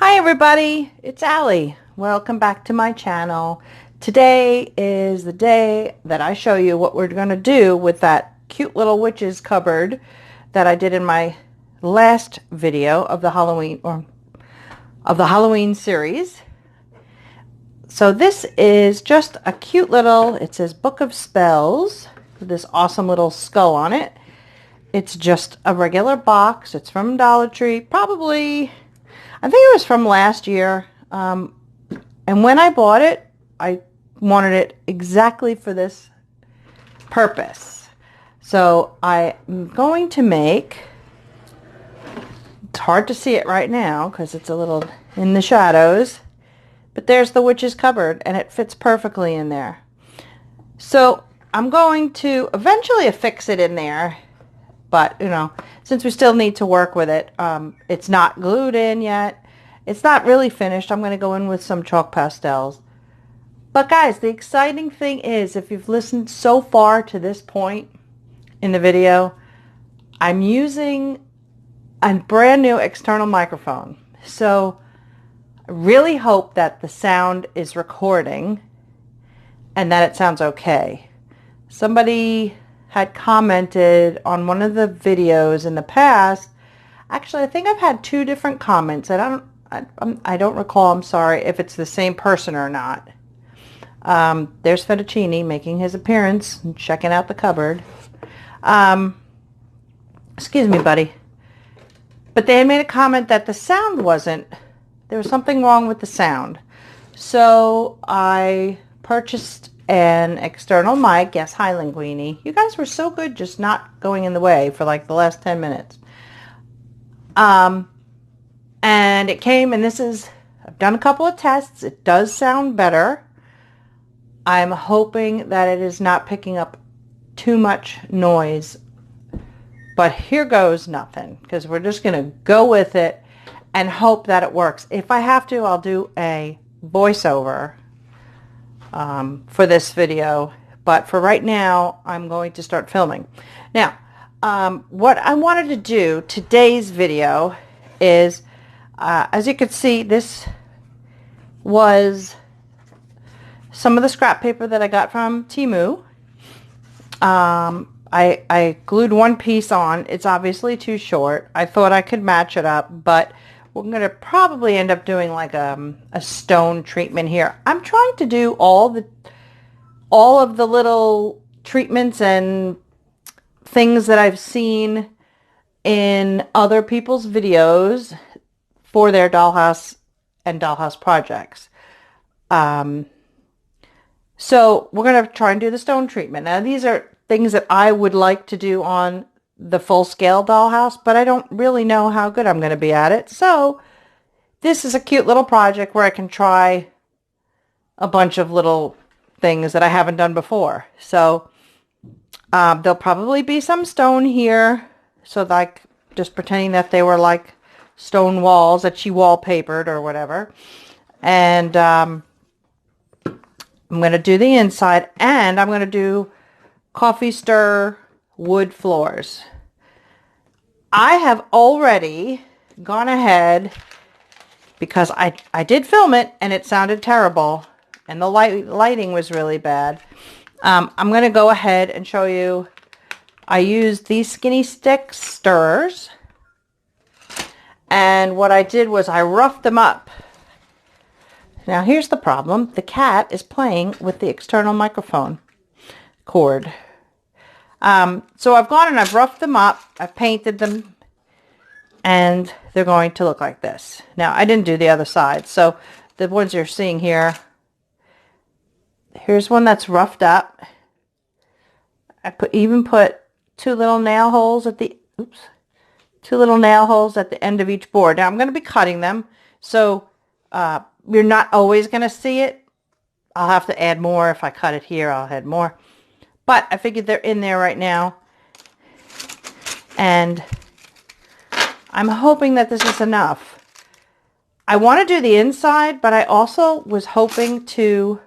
Hi everybody, it's Allie. Welcome back to my channel. Today is the day that I show you what we're going to do with that cute little witch's cupboard that I did in my last video of the Halloween series. So this is just a cute little, it says Book of Spells with this awesome little skull on it. It's just a regular box. It's from Dollar Tree, probably I think it was from last year, and when I bought it, I wanted it exactly for this purpose. So I'm going to make, it's hard to see it right now because it's a little in the shadows, but there's the witch's cupboard and it fits perfectly in there. So I'm going to eventually affix it in there. But, you know, since we still need to work with it, it's not glued in yet. It's not really finished. I'm going to go in with some chalk pastels. But guys, the exciting thing is, if you've listened so far to this point in the video, I'm using a brand new external microphone. So I really hope that the sound is recording and that it sounds okay. Somebody had commented on one of the videos in the past. Actually, I think I've had two different comments. I don't recall, I'm sorry, if it's the same person or not. There's Fettuccine making his appearance and checking out the cupboard. Excuse me, buddy. But they had made a comment that the sound there was something wrong with the sound. So I purchased an external mic. Yes, hi Linguini. You guys were so good just not going in the way for like the last 10 minutes. And it came, and I've done a couple of tests. It does sound better. I'm hoping that it is not picking up too much noise. But here goes nothing, because we're just going to go with it and hope that it works. If I have to, I'll do a voiceover for this video, but for right now I'm going to start filming. Now what I wanted to do today's video is, as you can see, this was some of the scrap paper that I got from Temu. I glued one piece on. It's obviously too short. I thought I could match it up, but we're going to probably end up doing like a stone treatment here. I'm trying to do all of the little treatments and things that I've seen in other people's videos for their dollhouse and dollhouse projects. So we're going to try and do the stone treatment. Now these are things that I would like to do on the full-scale dollhouse, but I don't really know how good I'm going to be at it. So this is a cute little project where I can try a bunch of little things that I haven't done before. So there'll probably be some stone here, so like just pretending that they were like stone walls that she wallpapered or whatever. And I'm going to do the inside, and I'm going to do coffee stir wood floors. I have already gone ahead, because I did film it and it sounded terrible and the lighting was really bad. I'm going to go ahead and show you. I used these skinny stick stirrers, and what I did was I roughed them up. Now here's the problem. The cat is playing with the external microphone cord. So I've gone and I've roughed them up, I've painted them, and they're going to look like this. Now I didn't do the other side, so the ones you're seeing here, here's one that's roughed up. I even put two little nail holes at the end of each board. Now I'm going to be cutting them, so you're not always going to see it. I'll have to add more. If I cut it here, I'll add more. But I figured they're in there right now. And I'm hoping that this is enough. I want to do the inside, but I also was hoping to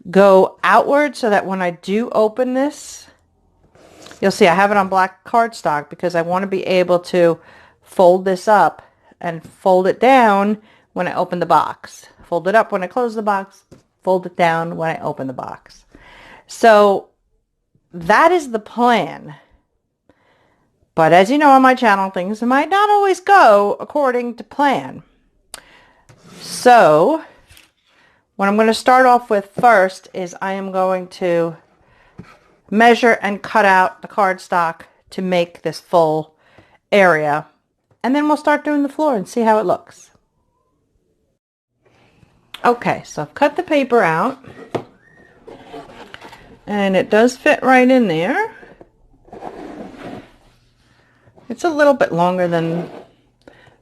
go outward so that when I do open this, you'll see I have it on black cardstock because I want to be able to fold this up and fold it down when I open the box. Fold it up when I close the box, fold it down when I open the box. So that is the plan. But as you know on my channel, things might not always go according to plan. So what I'm going to start off with first is I am going to measure and cut out the cardstock to make this full area. And then we'll start doing the floor and see how it looks. Okay, so I've cut the paper out. And it does fit right in there. It's a little bit longer than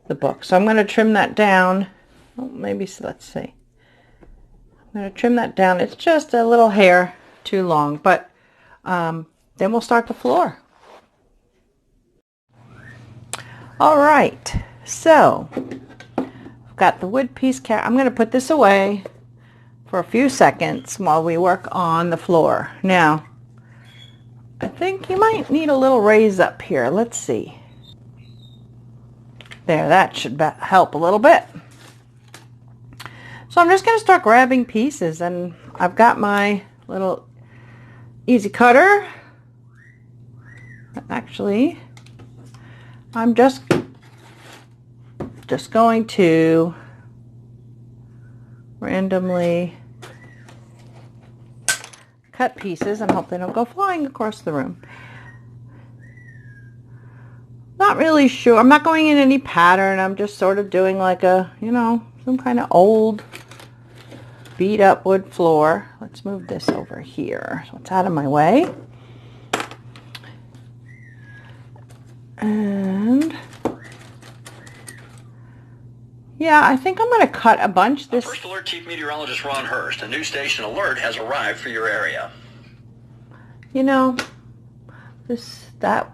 the book. So I'm going to trim that down. Oh, maybe, let's see. I'm going to trim that down. It's just a little hair too long. But then we'll start the floor. All right. So I've got the wood piece. I'm going to put this away for a few seconds while we work on the floor. Now, I think you might need a little raise up here. Let's see. There, that should help a little bit. So I'm just going to start grabbing pieces, and I've got my little easy cutter. Actually, I'm just going to randomly cut pieces and hope they don't go flying across the room. Not really sure. I'm not going in any pattern. I'm just sort of doing like a, you know, some kind of old beat up wood floor. Let's move this over here so it's out of my way. And yeah, I think I'm going to cut a bunch. This First Alert Chief Meteorologist Ron Hurst. A new station alert has arrived for your area. You know,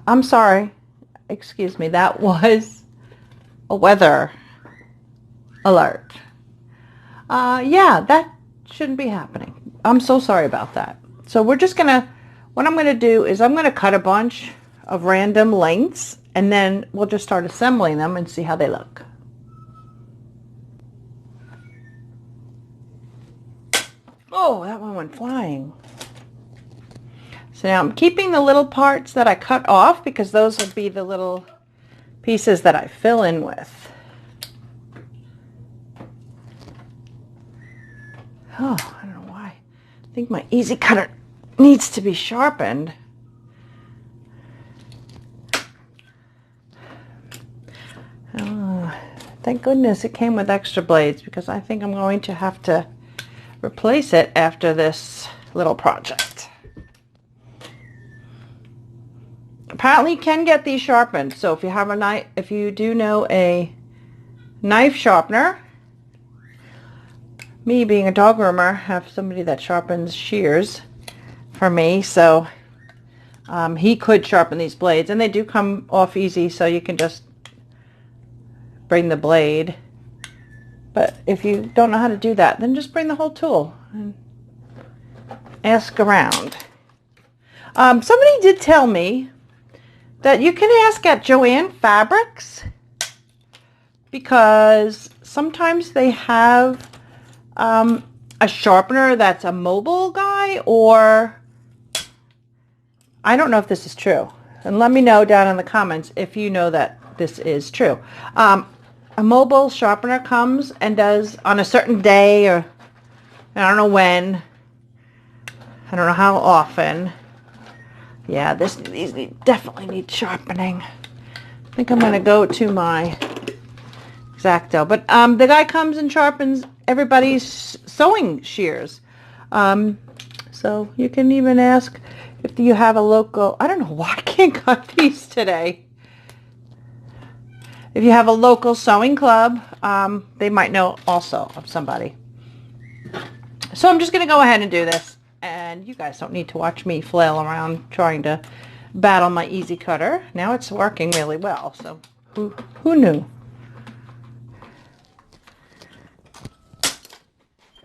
I'm sorry. Excuse me. That was a weather alert. Yeah, that shouldn't be happening. I'm so sorry about that. So we're just going to, what I'm going to do is I'm going to cut a bunch of random lengths, and then we'll just start assembling them and see how they look. Oh, that one went flying. So now I'm keeping the little parts that I cut off because those will be the little pieces that I fill in with. Oh, I don't know why. I think my easy cutter needs to be sharpened. Oh, thank goodness it came with extra blades, because I think I'm going to have to replace it after this little project. Apparently you can get these sharpened. So if you have a knife, if you do know a knife sharpener, me being a dog groomer, I have somebody that sharpens shears for me, so he could sharpen these blades, and they do come off easy, so you can just bring the blade. But if you don't know how to do that, then just bring the whole tool and ask around. Somebody did tell me that you can ask at Joann Fabrics, because sometimes they have a sharpener that's a mobile guy, or I don't know if this is true. And let me know down in the comments if you know that this is true. A mobile sharpener comes and does on a certain day, or I don't know when, I don't know how often. Yeah, these definitely need sharpening. I think I'm going to go to my X-Acto. But the guy comes and sharpens everybody's sewing shears. So you can even ask if you have a local, I don't know why I can't cut these today. If you have a local sewing club, they might know also of somebody. So I'm just going to go ahead and do this. And you guys don't need to watch me flail around trying to battle my easy cutter. Now it's working really well. So who knew?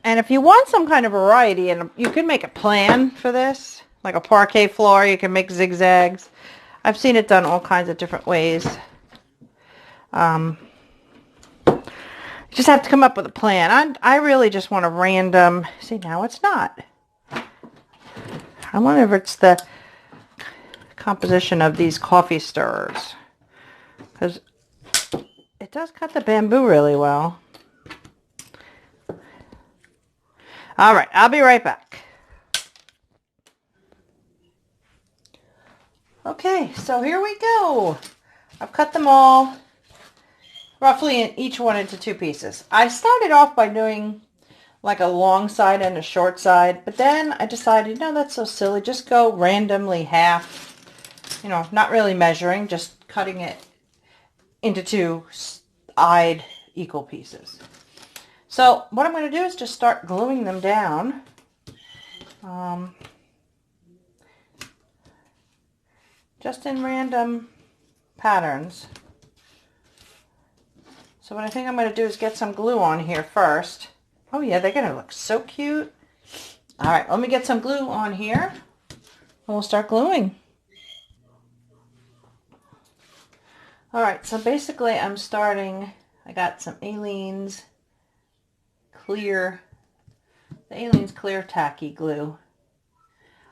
And if you want some kind of variety, and you can make a plan for this, like a parquet floor, you can make zigzags. I've seen it done all kinds of different ways. just have to come up with a plan. I really just want a random, see now it's not. I wonder if it's the composition of these coffee stirrers, because it does cut the bamboo really well. All right, I'll be right back. Okay, so here we go. I've cut them all roughly in each one into 2 pieces. I started off by doing like a long side and a short side, but then I decided, no, that's so silly. Just go randomly half, you know, not really measuring, just cutting it into 2 eyed equal pieces. So what I'm going to do is just start gluing them down. Just in random patterns. So what I think I'm going to do is get some glue on here first. Oh yeah, they're going to look so cute. All right, let me get some glue on here and we'll start gluing. All right, so basically I'm starting, I got some Alli's clear, the Alli's clear tacky glue.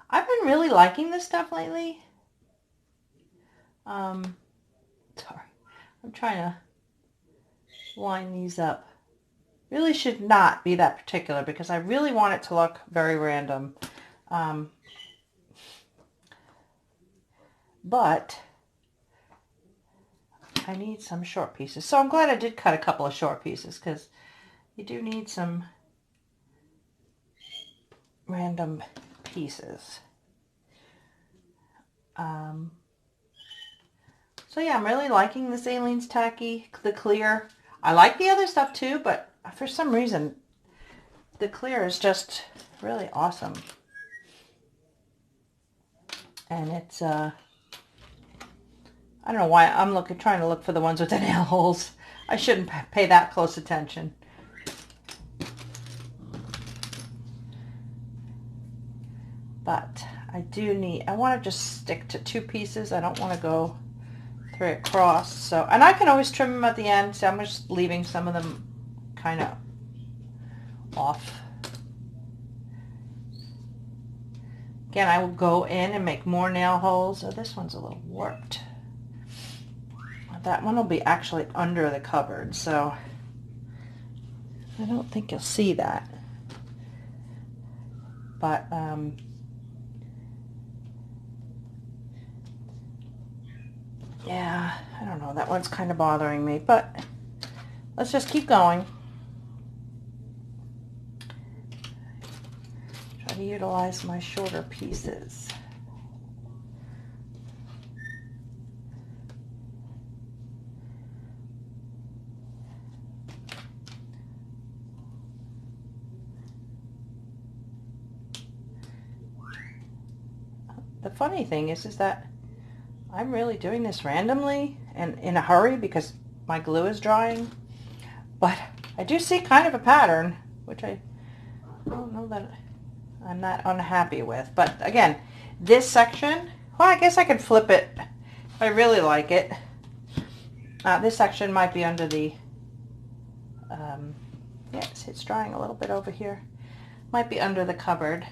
I've been really liking this stuff lately. Sorry, I'm trying to line these up. Really should not be that particular because I really want it to look very random. But I need some short pieces. So I'm glad I did cut a couple of short pieces because you do need some random pieces. So yeah, I'm really liking this Alli's tacky, the clear. I like the other stuff too, but for some reason, the clear is just really awesome. And it's, I don't know why I'm trying to look for the ones with the nail holes. I shouldn't pay that close attention. But I want to just stick to 2 pieces. I don't want to go 3 across. So, and I can always trim them at the end. So I'm just leaving some of them kind of off. Again, I will go in and make more nail holes. Oh, this one's a little warped. That one will be actually under the cupboard, so I don't think you'll see that. But yeah, I don't know. That one's kind of bothering me, but let's just keep going. Try to utilize my shorter pieces. The funny thing is that I'm really doing this randomly and in a hurry because my glue is drying. But I do see kind of a pattern, which I don't know that I'm not unhappy with. But again, this section, well, I guess I could flip it if I really like it. This section might be under the, yes, it's drying a little bit over here. Might be under the cupboard,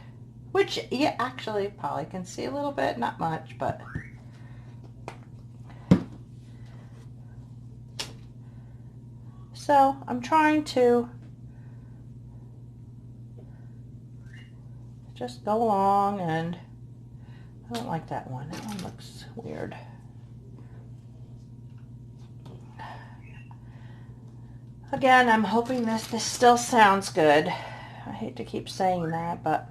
which you actually probably can see a little bit, not much, but so I'm trying to just go along, and I don't like that one. That one looks weird. Again, I'm hoping this still sounds good. I hate to keep saying that, but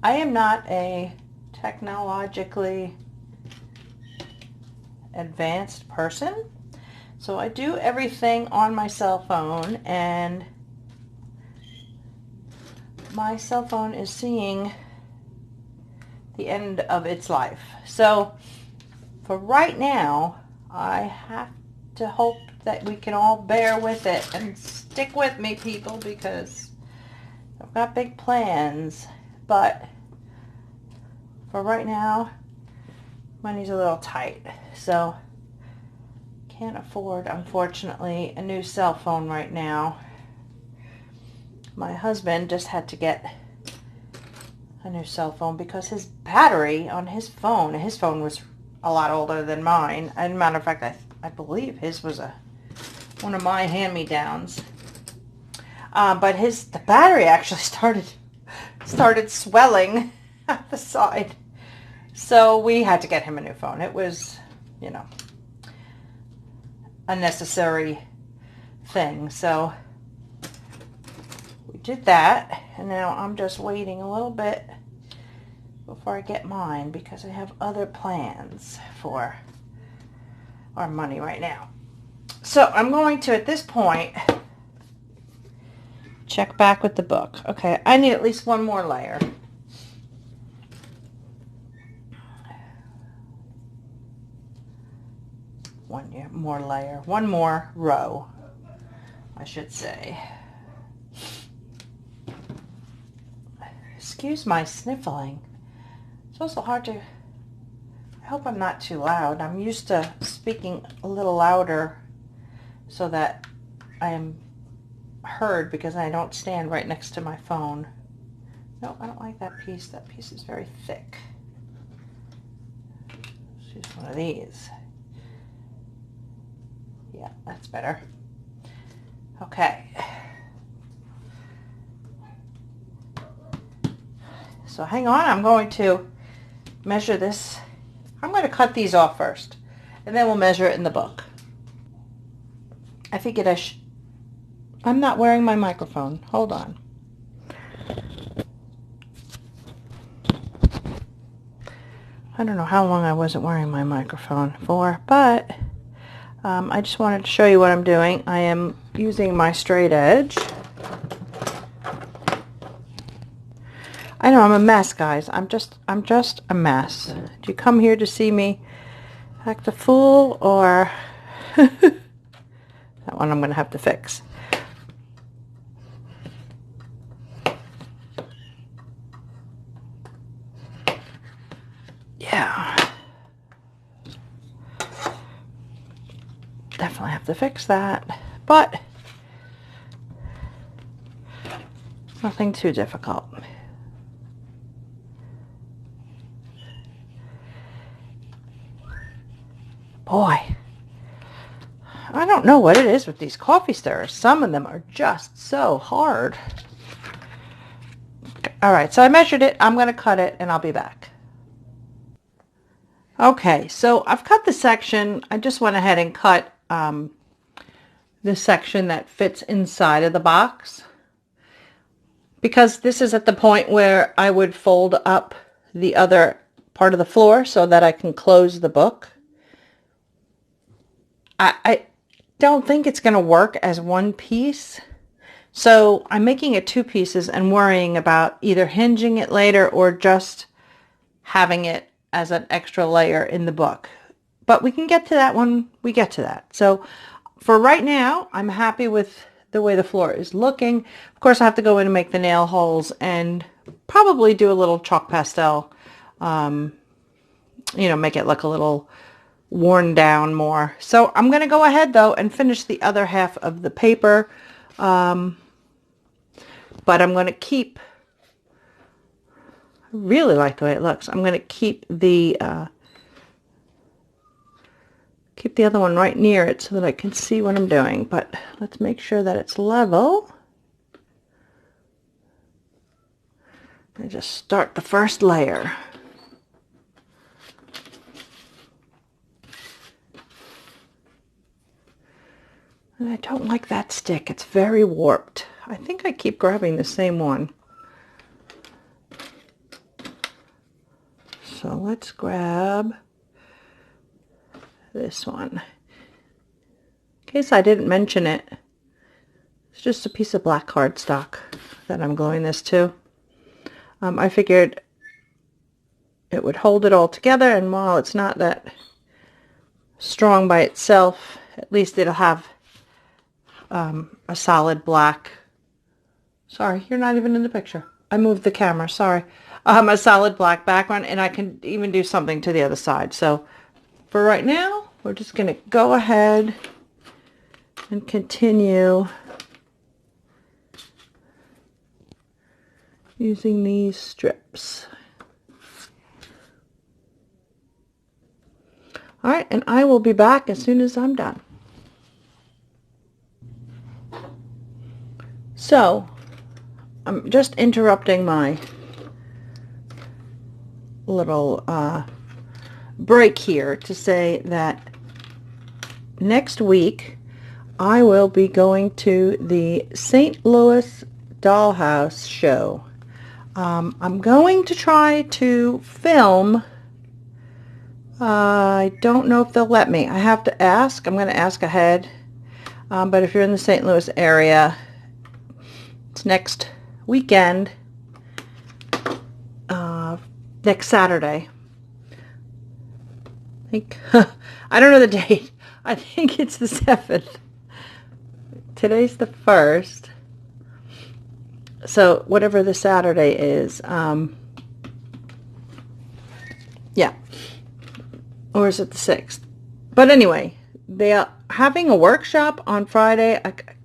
I am not a technologically advanced person. So I do everything on my cell phone, and my cell phone is seeing the end of its life. So for right now, I have to hope that we can all bear with it and stick with me, people, because I've got big plans. But for right now, money's a little tight. So can't afford, unfortunately, a new cell phone right now. My husband just had to get a new cell phone because his battery on his phone was a lot older than mine. As a matter of fact, I believe his was one of my hand-me-downs. But the battery actually started swelling at the side. So we had to get him a new phone. It was, you know, a necessary thing. So we did that, and now I'm just waiting a little bit before I get mine because I have other plans for our money right now. So I'm going to, at this point, check back with the book. Okay, I need at least one more layer. One more row, I should say. Excuse my sniffling. It's also hard to, I hope I'm not too loud. I'm used to speaking a little louder so that I am heard because I don't stand right next to my phone. No, I don't like that piece. That piece is very thick. Let's use one of these. Yeah, that's better. Okay. So hang on, I'm going to measure this. I'm going to cut these off first, and then we'll measure it in the book. I figured I'm not wearing my microphone. Hold on. I don't know how long I wasn't wearing my microphone for, but I just wanted to show you what I'm doing. I am using my straight edge. I know I'm a mess, guys. I'm just a mess. Do you come here to see me act a fool, or that one I'm going to have to fix? Yeah. Definitely have to fix that, but nothing too difficult. Boy, I don't know what it is with these coffee stirrers. Some of them are just so hard. All right, so I measured it. I'm going to cut it, and I'll be back. Okay, so I've cut the section. I just went ahead and cut this section that fits inside of the box, because this is at the point where I would fold up the other part of the floor so that I can close the book. I don't think it's going to work as one piece, so I'm making it two pieces and worrying about either hinging it later or just having it as an extra layer in the book. But we can get to that when we get to that. So for right now, I'm happy with the way the floor is looking. Of course, I have to go in and make the nail holes and probably do a little chalk pastel, you know, make it look a little worn down more. So I'm going to go ahead though and finish the other half of the paper. But I'm going to keep, I really like the way it looks. I'm going to keep the other one right near it so that I can see what I'm doing. But let's make sure that it's level. I just start the first layer. And I don't like that stick. It's very warped. I think I keep grabbing the same one. So let's grab this one. In case I didn't mention it, it's just a piece of black cardstock that I'm gluing this to. I figured it would hold it all together, and while it's not that strong by itself, at least it'll have a solid black, sorry, you're not even in the picture. I moved the camera, sorry. A solid black background, and I can even do something to the other side. So for right now, we're just going to go ahead and continue using these strips. All right, and I will be back as soon as I'm done. So, I'm just interrupting my little break here to say that next week I will be going to the St. Louis Dollhouse show. I'm going to try to film. I don't know if they'll let me. I have to ask. I'm going to ask ahead. But if you're in the St. Louis area, it's next weekend, next Saturday. I think, I don't know the date. I think it's the 7th. Today's the 1st. So whatever the Saturday is, yeah. Or is it the 6th? But anyway, they are having a workshop on Friday.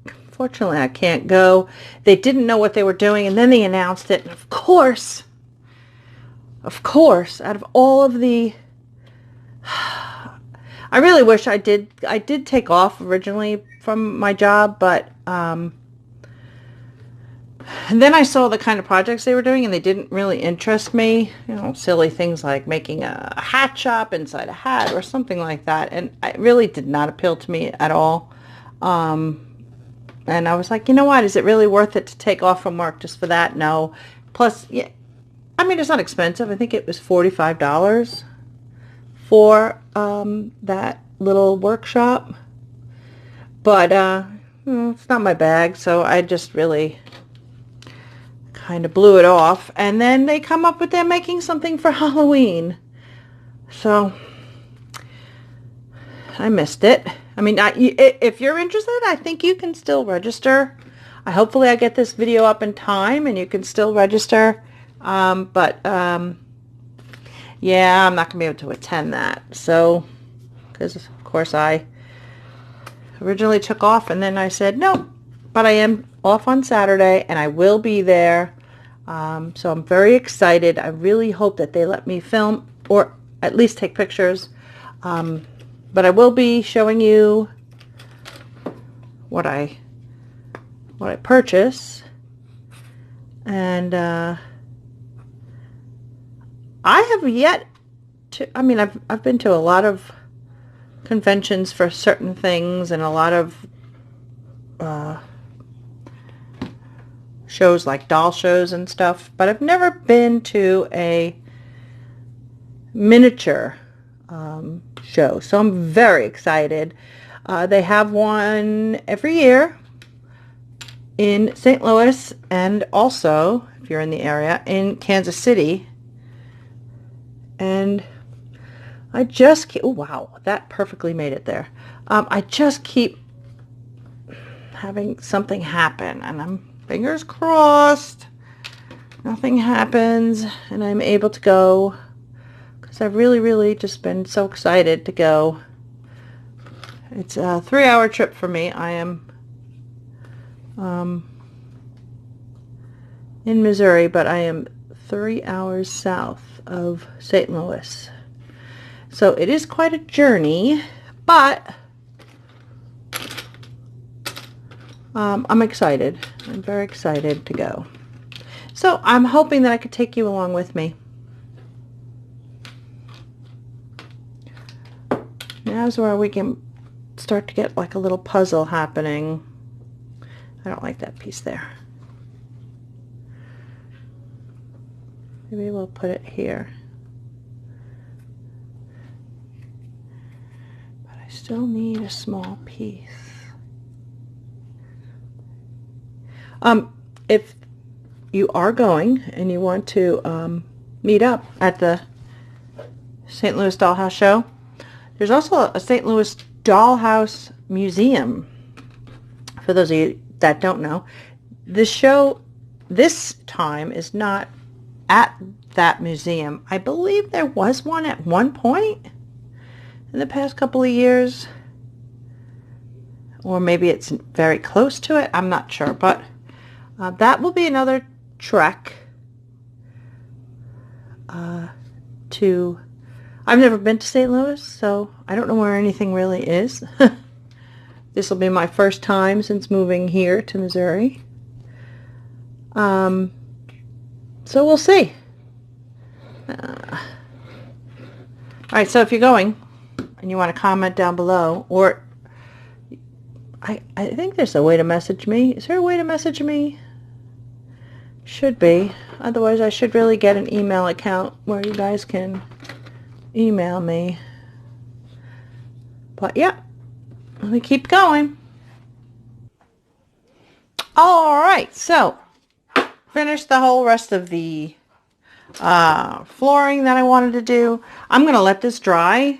Unfortunately, I can't go. They didn't know what they were doing, and then they announced it. And of course, out of all of the... I really wish I did take off originally from my job, but... And then I saw the kind of projects they were doing, and they didn't really interest me. You know, silly things like making a hat shop inside a hat or something like that. And it really did not appeal to me at all. And I was like, you know what? Is it really worth it to take off from work just for that? No. Plus, yeah, I mean, it's not expensive. I think it was $45 for that little workshop. But it's not my bag, so I just really... kind of blew it off. And then they come up with them making something for Halloween. So I missed it. I mean, if you're interested, I think you can still register. Hopefully I get this video up in time and you can still register. Yeah, I'm not going to be able to attend that. So, because of course I originally took off and then I said, no, but I am off on Saturday and I will be there. So I'm very excited. I really hope that they let me film or at least take pictures. But I will be showing you what I purchase. And I have yet to, I mean, I've been to a lot of conventions for certain things and a lot of shows like doll shows and stuff, but I've never been to a miniature show, so I'm very excited. They have one every year in St. Louis and also, if you're in the area, in Kansas City. And I just keep, oh wow, that perfectly made it there. I just keep having something happen, and I'm fingers crossed nothing happens and I'm able to go, because I've really just been so excited to go. It's a 3-hour trip for me. I am in Missouri, but I am 3 hours south of St. Louis. So it is quite a journey, but I'm excited. I'm very excited to go. So I'm hoping that I could take you along with me. Now's where we can start to get like a little puzzle happening. I don't like that piece there. Maybe we'll put it here. But I still need a small piece. If you are going and you want to meet up at the St. Louis Dollhouse show, there's also a St. Louis Dollhouse Museum. For those of you that don't know, the show this time is not at that museum. I believe there was one at one point. in the past couple of years. Or maybe it's very close to it. I'm not sure. But that will be another trek to... I've never been to St. Louis, so I don't know where anything really is. This will be my first time since moving here to Missouri. So we'll see. Alright, so if you're going and you want to comment down below, or I think there's a way to message me. Is there a way to message me? Should be. Otherwise, I should really get an email account where you guys can email me. But yeah, let me keep going. Alright, so finished the whole rest of the flooring that I wanted to do. I'm going to let this dry,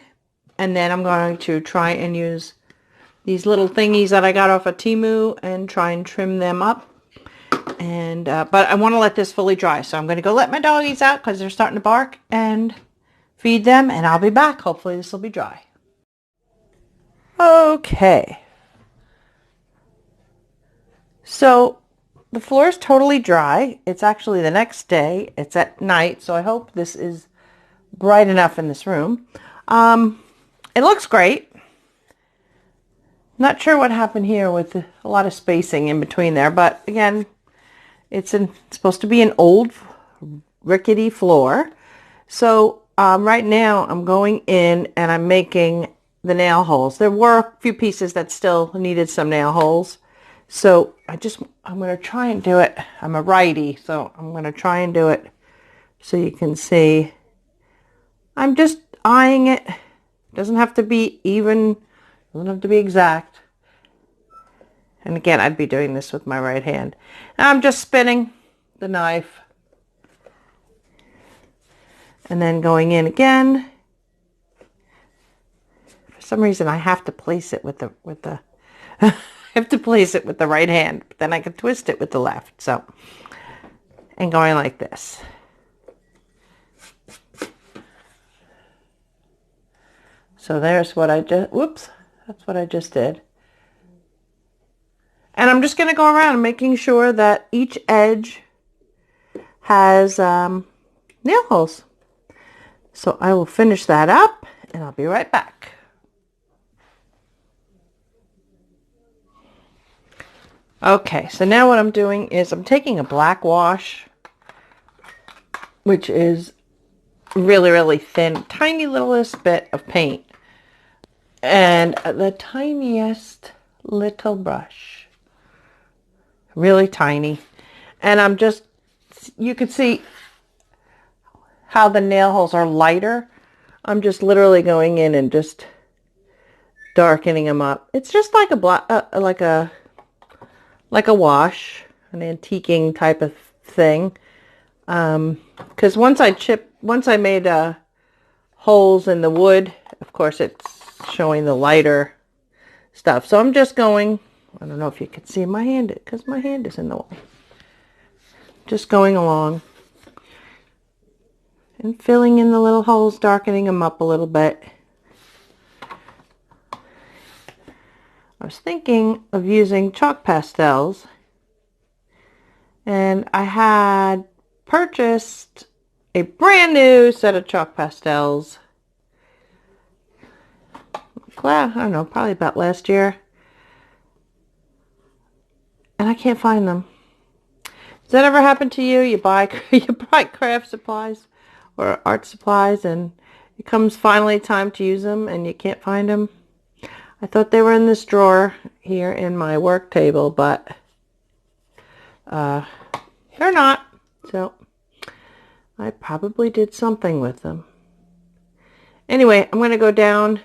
and then I'm going to try and use these little thingies that I got off of Temu and try and trim them up. And but I want to let this fully dry, so I'm going to go let my doggies out because they're starting to bark, and feed them, and I'll be back. Hopefully this will be dry. Okay. So the floor is totally dry. It's actually the next day. It's at night, so I hope this is bright enough in this room. It looks great. Not sure what happened here with a lot of spacing in between there, but again, it's supposed to be an old rickety floor. So right now I'm going in and I'm making the nail holes. There were a few pieces that still needed some nail holes. So I'm going to try and do it. I'm a righty, so I'm going to try and do it so you can see. I'm just eyeing it. Doesn't have to be even, doesn't have to be exact. And again, I'd be doing this with my right hand. And I'm just spinning the knife. And then going in again. For some reason, I have to place it with the I have to place it with the right hand, but then I can twist it with the left. So, and going like this. So there's what I just, whoops, that's what I just did. And I'm just going to go around making sure that each edge has nail holes. So I will finish that up and I'll be right back. Okay, so now what I'm doing is I'm taking a black wash, which is really, really thin, tiny littlest bit of paint, and the tiniest little brush, really tiny. And I'm just, you can see how the nail holes are lighter. I'm just literally going in and just darkening them up. It's just like a black, like a wash, an antiquing type of thing. Because once I made holes in the wood, of course it's showing the lighter stuff. So I'm just going, I don't know if you can see my hand, because my hand is in the way. Just going along and filling in the little holes, darkening them up a little bit. I was thinking of using chalk pastels, and I had purchased a brand new set of chalk pastels. Well, I don't know, probably about last year. And I can't find them. Does that ever happen to you? You buy craft supplies or art supplies, and it comes finally time to use them and you can't find them? I thought they were in this drawer here in my work table, but they're not. So I probably did something with them. Anyway, I'm going to go down.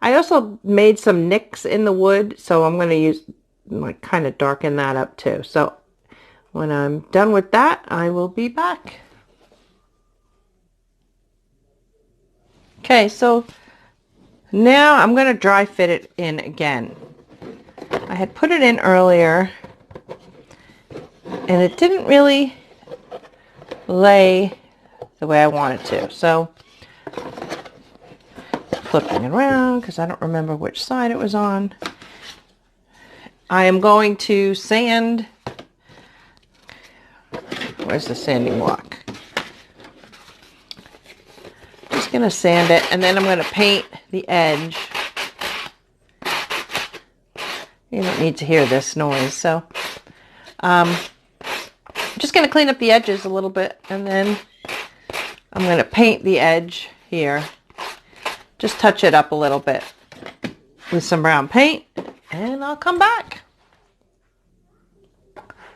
I also made some nicks in the wood, so I'm going to use, like, kind of darken that up too. So when I'm done with that, I will be back. Okay, so now I'm going to dry fit it in again. I had put it in earlier and it didn't really lay the way I wanted to. So flipping it around because I don't remember which side it was on. I am going to sand. Where's the sanding block? Just going to sand it, and then I'm going to paint the edge. You don't need to hear this noise, so just going to clean up the edges a little bit, and then I'm going to paint the edge here. Just touch it up a little bit with some brown paint, and I'll come back.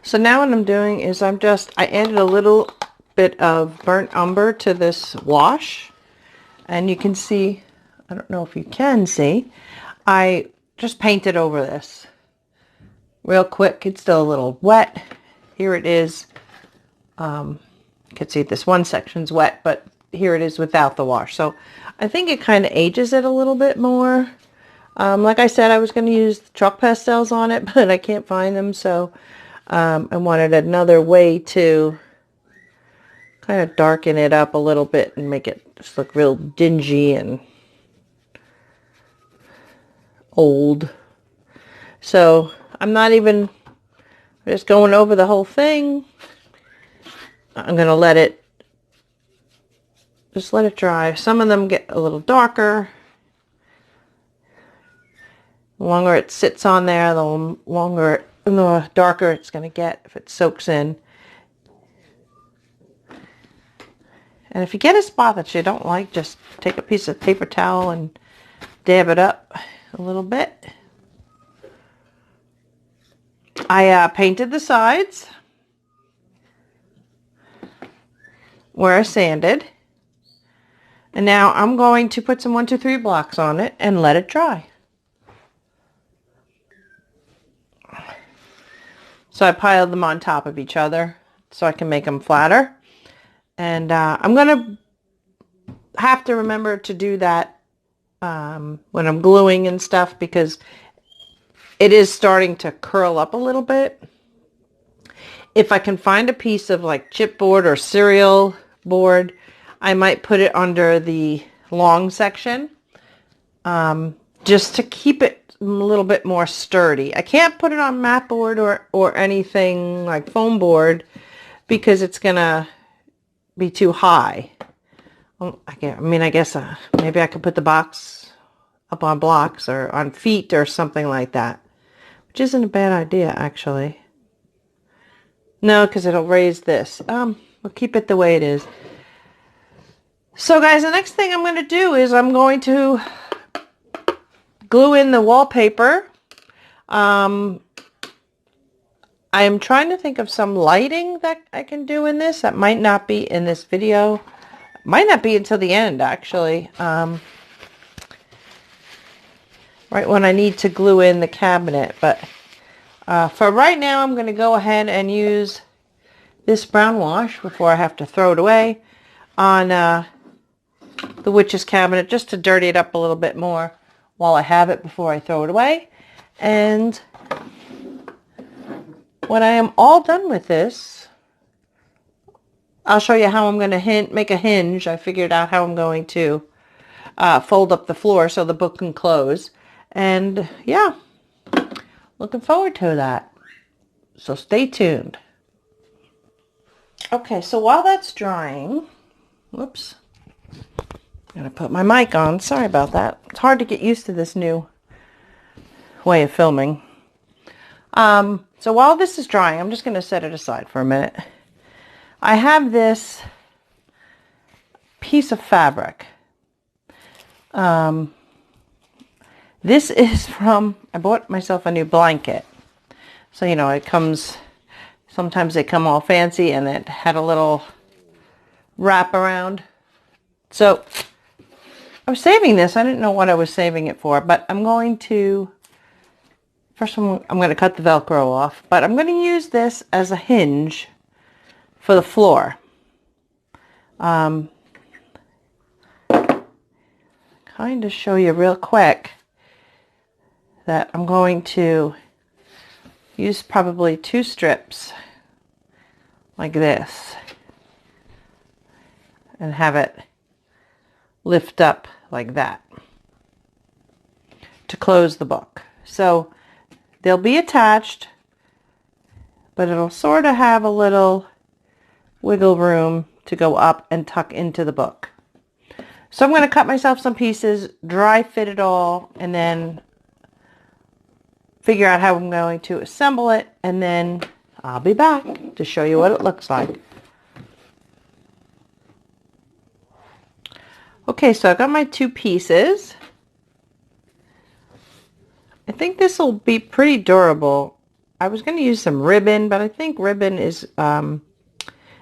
So now what I'm doing is I added a little bit of burnt umber to this wash, and you can see, I don't know if you can see, I just painted over this real quick. It's still a little wet. Here it is. You can see this one section's wet, but here it is without the wash. So I think it kind of ages it a little bit more. Like I said, I was going to use chalk pastels on it, but I can't find them. So I wanted another way to kind of darken it up a little bit and make it just look real dingy and old. So I'm not even just going over the whole thing. I'm going to just let it dry. Some of them get a little darker. The longer it sits on there, the darker it's going to get if it soaks in. And if you get a spot that you don't like, just take a piece of paper towel and dab it up a little bit. I painted the sides where I sanded. And now I'm going to put some 1, 2, 3 blocks on it and let it dry. So I piled them on top of each other so I can make them flatter. And I'm going to have to remember to do that when I'm gluing and stuff, because it is starting to curl up a little bit. If I can find a piece of like chipboard or cereal board, I might put it under the long section just to keep it a little bit more sturdy. I can't put it on mat board or anything like foam board because it's going to be too high. I guess maybe I could put the box up on blocks or on feet or something like that, which isn't a bad idea actually. No, because it'll raise this. We'll keep it the way it is. So guys, the next thing I'm going to do is I'm going to glue in the wallpaper. I am trying to think of some lighting that I can do in this. That might not be in this video. Might not be until the end, actually. Right when I need to glue in the cabinet. But for right now, I'm going to go ahead and use this brown wash before I have to throw it away on the witch's cabinet, just to dirty it up a little bit more while I have it before I throw it away. And when I am all done with this, I'll show you how I'm going to make a hinge. I figured out how I'm going to fold up the floor so the book can close. And yeah, looking forward to that. So stay tuned. Okay, so while that's drying, whoops, I'm going to put my mic on. Sorry about that. It's hard to get used to this new way of filming. So while this is drying, I'm just going to set it aside for a minute. I have this piece of fabric. This is from, I bought myself a new blanket. So, you know, it comes, sometimes they come all fancy, and it had a little wrap around. So I was saving this. I didn't know what I was saving it for, but I'm going to, first I'm going to cut the Velcro off, but I'm going to use this as a hinge for the floor. Kind of show you real quick that I'm going to use probably 2 strips like this and have it lift up like that. to close the book. So they'll be attached, but it'll sort of have a little wiggle room to go up and tuck into the book. So I'm going to cut myself some pieces, dry fit it all, and then figure out how I'm going to assemble it, and then I'll be back to show you what it looks like. Okay, so I've got my 2 pieces. I think this will be pretty durable. I was going to use some ribbon, but I think ribbon is,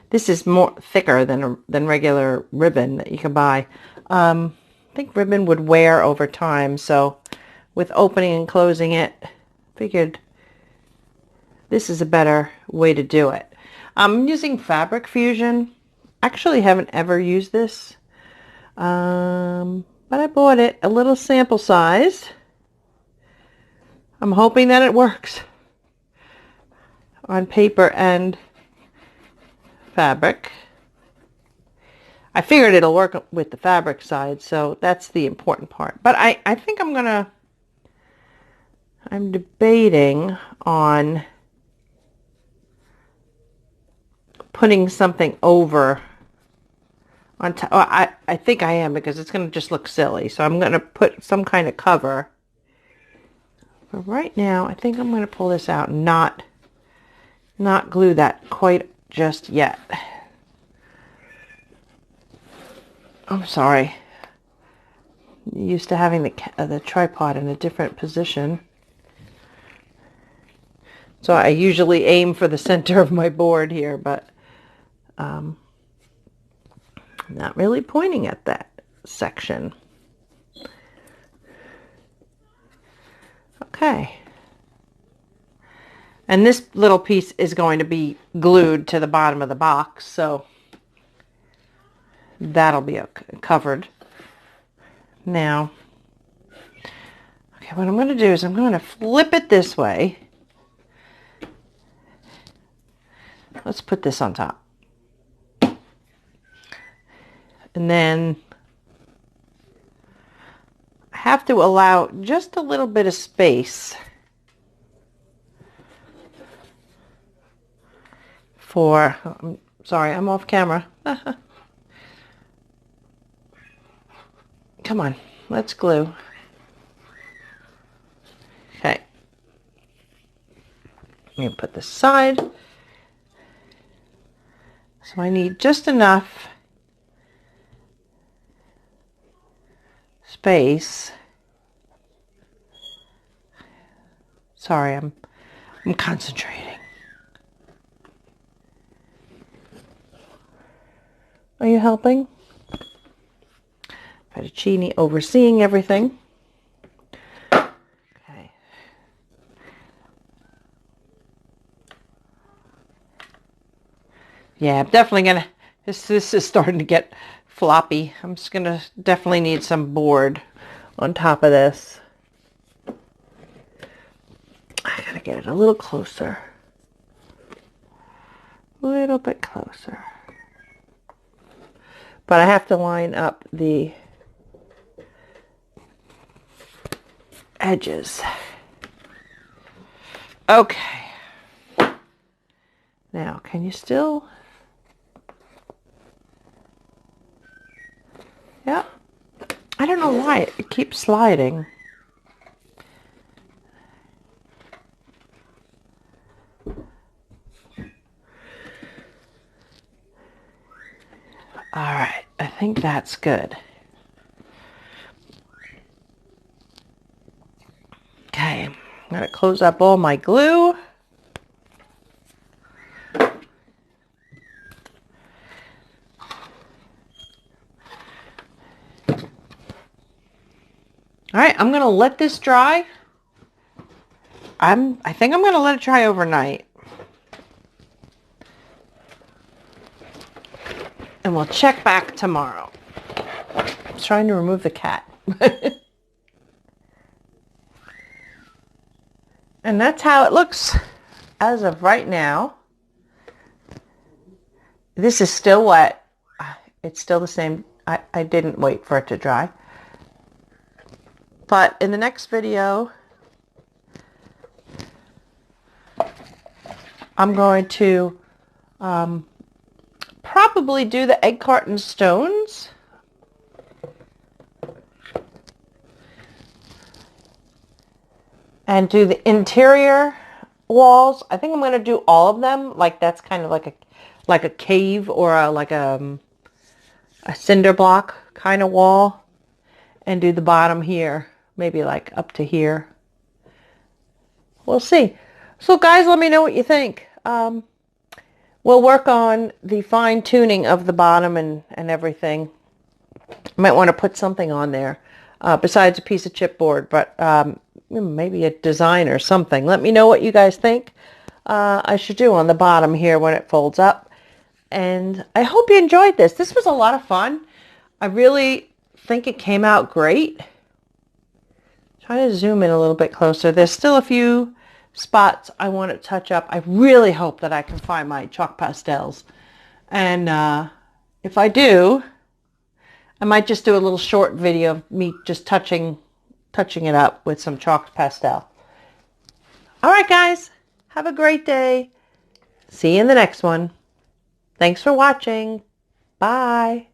this is more thicker than regular ribbon that you can buy. I think ribbon would wear over time, so with opening and closing it, figured this is a better way to do it. I'm using Fabric Fusion. Actually haven't ever used this, but I bought it a little sample size. I'm hoping that it works on paper and fabric. I figured it'll work with the fabric side, so that's the important part. But I think I'm debating on putting something over on top. Well, I think I am, because it's going to just look silly. So I'm going to put some kind of cover. But right now, I think I'm going to pull this out and not glue that quite just yet. I'm sorry. Used to having the tripod in a different position. So I usually aim for the center of my board here, but I'm not really pointing at that section. Okay. And this little piece is going to be glued to the bottom of the box, so that'll be covered. Now, okay, what I'm going to do is I'm going to flip it this way. Let's put this on top. And then I have to allow just a little bit of space for, I'm sorry, I'm off camera. Come on, let's glue. Okay. Let me put this aside. So I need just enough space. Sorry, I'm concentrating. Are you helping? Fettuccine overseeing everything. Okay. Yeah, I'm definitely gonna, this is starting to get floppy. I'm just gonna definitely need some board on top of this. I gotta get it a little closer. A little bit closer. But I have to line up the edges. Okay. Now, can you still? Yeah. I don't know why it keeps sliding. All right, I think that's good. Okay, I'm going to close up all my glue. All right, I'm going to let this dry. I think I'm going to let it dry overnight. And we'll check back tomorrow. I'm trying to remove the cat. And that's how it looks as of right now. This is still wet. It's still the same. I didn't wait for it to dry. But in the next video, I'm going to probably do the egg carton stones. And do the interior walls. I think I'm going to do all of them. Like that's kind of like a cave or a cinder block kind of wall. And do the bottom here. Maybe like up to here. We'll see. So guys, let me know what you think. We'll work on the fine tuning of the bottom and everything. Might want to put something on there besides a piece of chipboard, but maybe a design or something. Let me know what you guys think I should do on the bottom here when it folds up. And I hope you enjoyed this. This was a lot of fun. I really think it came out great. Trying to zoom in a little bit closer. There's still a few spots I want to touch up. I really hope that I can find my chalk pastels. And if I do, I might just do a little short video of me just touching it up with some chalk pastel. All right, guys. Have a great day. See you in the next one. Thanks for watching. Bye.